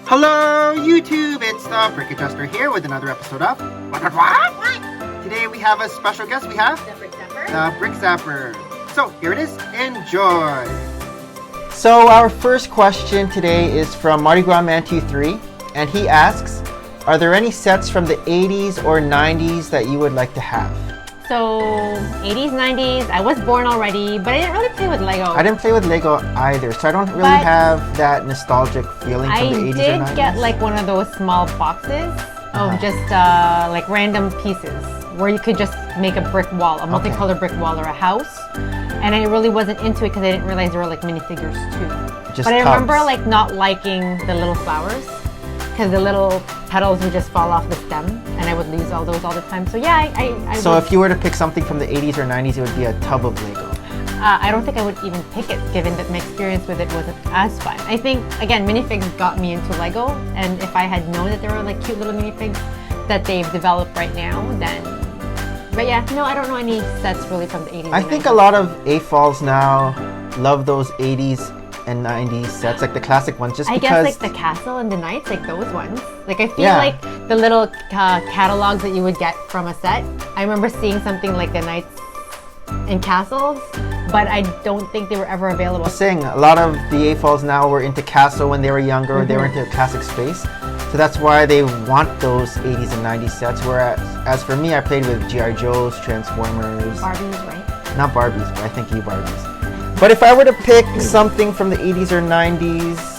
Hello YouTube, it's the Brick Adjuster here with another episode of What? Today we have a special guest. We have the Brick Zapper. So here it is. Enjoy. So our first question today is from Mardi Gras Man 23, and he asks, are there any sets from the 80s or 90s that you would like to have? So 80s, 90s, I was born already, but I didn't really play with Lego. I didn't play with Lego either, so I don't really have that nostalgic feeling from the 80s or 90s. I did get like one of those small boxes of just like random pieces where you could just make a brick wall, a multicolored brick wall or a house. And I really wasn't into it because I didn't realize there were like minifigures too. But I remember like not liking the little flowers because the little petals would just fall off the stem and I would lose all those all the time. So yeah, I So if you were to pick something from the 80s or 90s, it would be a tub of Lego. I don't think I would even pick it, given that my experience with it wasn't as fun. I think, again, minifigs got me into Lego, and if I had known that there were like cute little minifigs that they've developed right now, then... But yeah, no, I don't know any sets really from the 80s. I think a lot of AFOLs now love those 80s and 90s sets, like the classic ones, just because... I guess like the castle and the knights, like those ones. Like I feel like the little catalogs that you would get from a set, I remember seeing something like the knights and castles, but I don't think they were ever available. I was saying, a lot of the AFOLs now were into castle when they were younger, they were into classic space. So that's why they want those 80s and 90s sets, whereas as for me, I played with G.I. Joes, Transformers. Barbies, right? Not Barbies, but I think Barbies. But if I were to pick something from the 80s or 90s...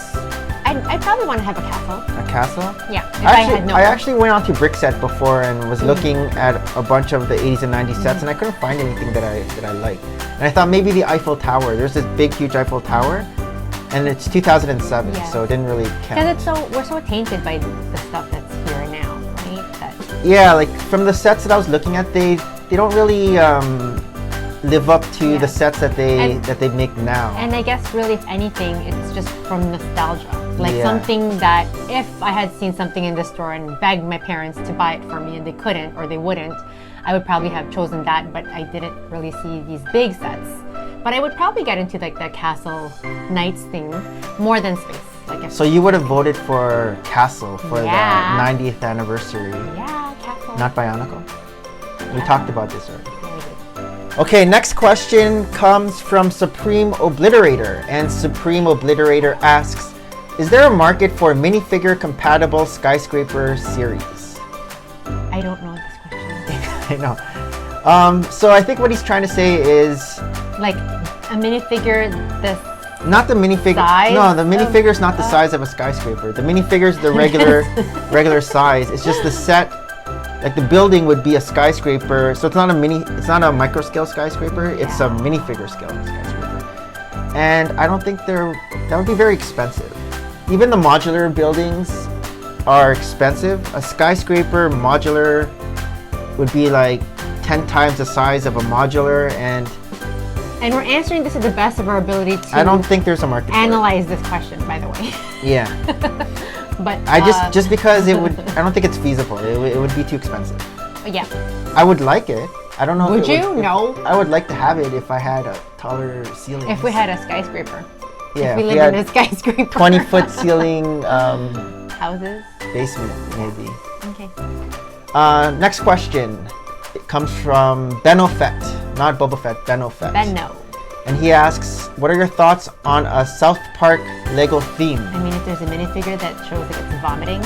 I'd probably want to have a castle. A castle? Yeah, if I had no I actually went onto Brickset before and was looking at a bunch of the 80s and 90s sets, and I couldn't find anything that I liked. And I thought maybe the Eiffel Tower. There's this big, huge Eiffel Tower, and it's 2007, so it didn't really count. Because we're so tainted by the stuff that's here now, right? Yeah, like from the sets that I was looking at, they don't really live up to the sets that they make now. And I guess really, if anything, it's just from nostalgia. Like something that if I had seen something in the store and begged my parents to buy it for me and they couldn't or they wouldn't, I would probably have chosen that, but I didn't really see these big sets. But I would probably get into like the Castle Knights thing more than Space. Like so you would have voted for Castle for the 90th anniversary. Yeah, Castle. Not Bionicle? We talked about this already. Okay, next question comes from SupremeObliterator, and SupremeObliterator asks, is there a market for minifigure compatible skyscraper series? I don't know this question. I know. So I think what he's trying to say is... like a minifigure not the minifigure. Size no, the minifigure is not the size of a skyscraper. The minifigure is the regular size. It's just the set. Like the building would be a skyscraper, so it's not a micro scale skyscraper. It's a minifigure scale skyscraper. And I don't think that would be very expensive. Even the modular buildings are expensive. A skyscraper modular would be like 10 times the size of a modular, and we're answering this to the best of our ability to... I don't think there's a market analyze this question, by the way. Yeah. But I just because it would, I don't think it's feasible. It would be too expensive. Yeah. I would like it. I don't know. Would you? No. I would like to have it if I had a taller ceiling. If we had a skyscraper. Yeah. If we lived in a skyscraper. 20-foot ceiling. Houses. Basement, maybe. Okay. Next question. It comes from Beno Fett, not Boba Fett. Beno Fett. Beno. And he asks, what are your thoughts on a South Park Lego theme? I mean, if there's a minifigure that shows that it's vomiting.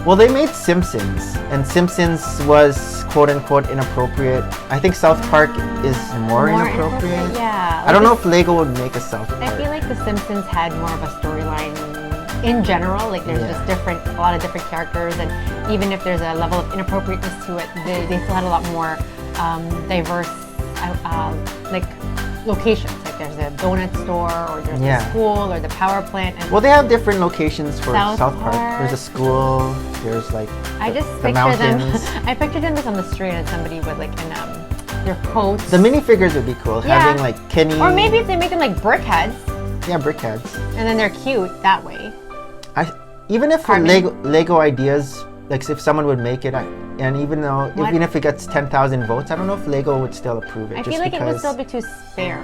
Well, they made Simpsons, and Simpsons was quote-unquote inappropriate. I think South Park is more inappropriate. Yeah. I don't know if Lego would make a South Park. I feel like the Simpsons had more of a storyline in general. Like there's just a lot of different characters, and even if there's a level of inappropriateness to it, they still had a lot more diverse like locations. Like there's a donut store, or there's the school, or the power plant. And well, they have different locations for South Park. Park. There's a school. There's like the mountains. I pictured them just on the street and somebody with like their coats. The minifigures would be cool, having like Kenny. Or maybe if they make them like brick heads. Yeah, brick heads. And then they're cute that way. Even if for Lego ideas, like if someone would make it, and even if it gets 10,000 votes, I don't know if Lego would still approve it. I feel like it would still be too spare.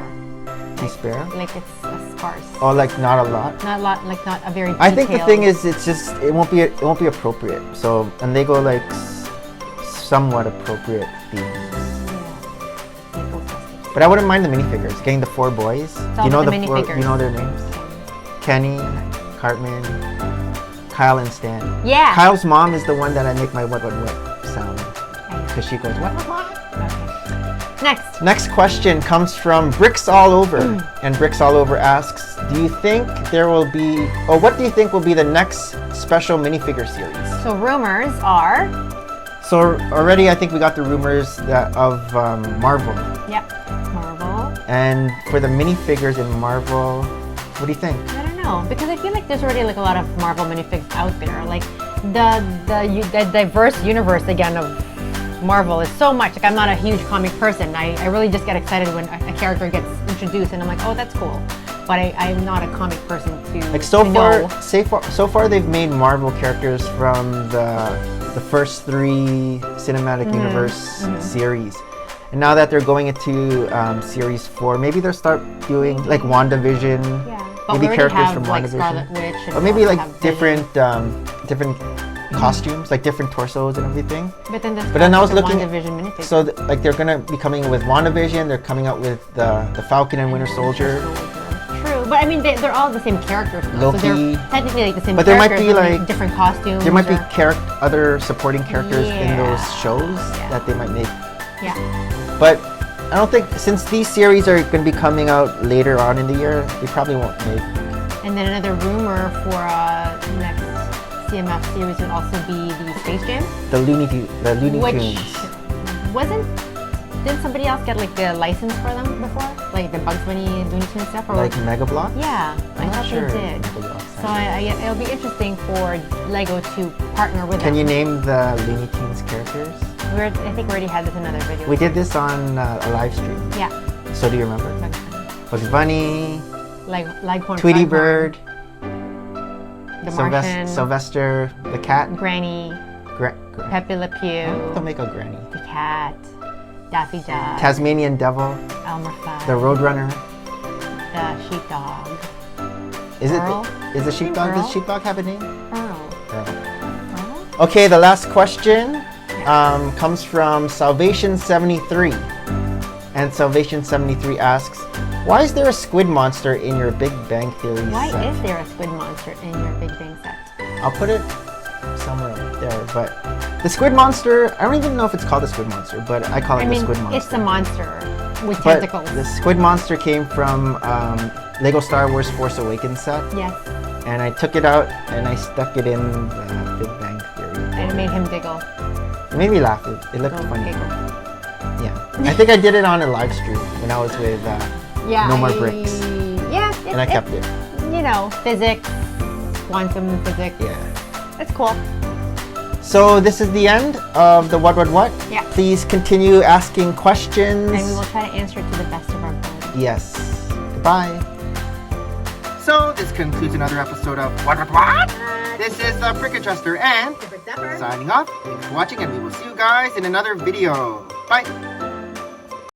Too spare? Like it's a cars. Oh, like not a lot. Not a lot, like not a very. I think the thing detailed- is, it won't be appropriate. So, and they go like somewhat appropriate themes. Yeah. But I wouldn't mind the minifigures. Getting the 4 boys. all You know the the 4, minifigures. you know their names. Kenny, Cartman, Kyle, and Stan. Yeah. Kyle's mom is the one that I make my what sound because she goes what. Okay. Next. Next question comes from Bricks All Over, and Bricks All Over asks, "Do you think there will be, or what do you think will be the next special minifigure series?" So rumors are. So already, I think we got the rumors of Marvel, Yep. Marvel. and for the minifigures in Marvel, what do you think? I don't know, because I feel like there's already like a lot of Marvel minifigs out there. Like the diverse universe again of Marvel is so much. Like I'm not a huge comic person. I really just get excited when a character gets introduced, and I'm like, oh, that's cool. But I'm not a comic person to Like so to far, know. so far they've made Marvel characters from the first 3 cinematic universe series, and now that they're going into series 4, maybe they'll start doing like WandaVision. Yeah. But Maybe we already characters have from like WandaVision. Scarlet Witch. And Or maybe we like also have Vision. different costumes, like different torsos and everything. But then, I was looking- WandaVision minifig. So like they're gonna be coming with WandaVision. They're coming out with the Falcon and Winter Soldier. True, but I mean they're all the same characters. Though, so Loki. they're technically like the same. But there might characters, be, but like- different costumes. There might be or- other supporting characters in those Yeah. shows Yeah. that they might make. Yeah. But I don't think, since these series are going to be coming out later on in the year, they probably won't make. And then another rumor for next CMF series would also be the Space Jam, The Looney which Tunes. didn't somebody else get like the license for them before, like the Bugs Bunny Looney Tunes stuff? Or Like Mega Bloks? yeah, I I'm not thought sure. they did. Mega Bloks. So it'll be interesting for Lego to partner with Can them. you name the Looney Tunes characters? I think we already had this in another video. We did this on a live stream. Yeah. So do you remember? Bugs Bunny. Bugs Bunny, Leghorn, Tweety Foghorn, Bird, the Martian, Sylvester the cat, Granny, Pepe Le Pew, Don't make a granny. the cat, Daffy Duck, Tasmanian Devil, Elmer Fudd, the Roadrunner. the sheepdog, Is Earl? Is the sheepdog? Earl? Does sheepdog have a name? Earl. Earl. Okay, the last question comes from Salvation73, and Salvation73 asks, "Why is there a squid monster in your Big Bang Theory Why set?" is there a squid monster in your Big Bang set? I'll put it somewhere up there, but the squid monster, I don't even know if it's called the squid monster, but I call it the squid monster. it's a monster with But tentacles. the squid monster came from Lego Star Wars Force Awakens set, Yes, and I took it out and I stuck it in the Big Bang Theory. and it made him giggle. It made me laugh. It looked Go funny. giggle. Yeah, I think I did it on a live stream when I was with Yeah, No More Bricks, Yeah, and I kept it. You know, physics, quantum physics. Yeah. It's cool. So this is the end of the what? Yeah. Please continue asking questions. And we will try to answer it to the best of our ability. Yes. Goodbye. So this concludes another episode of What? This is the Brick Adjuster and signing off. Thanks for watching, and we will see you guys in another video. Bye.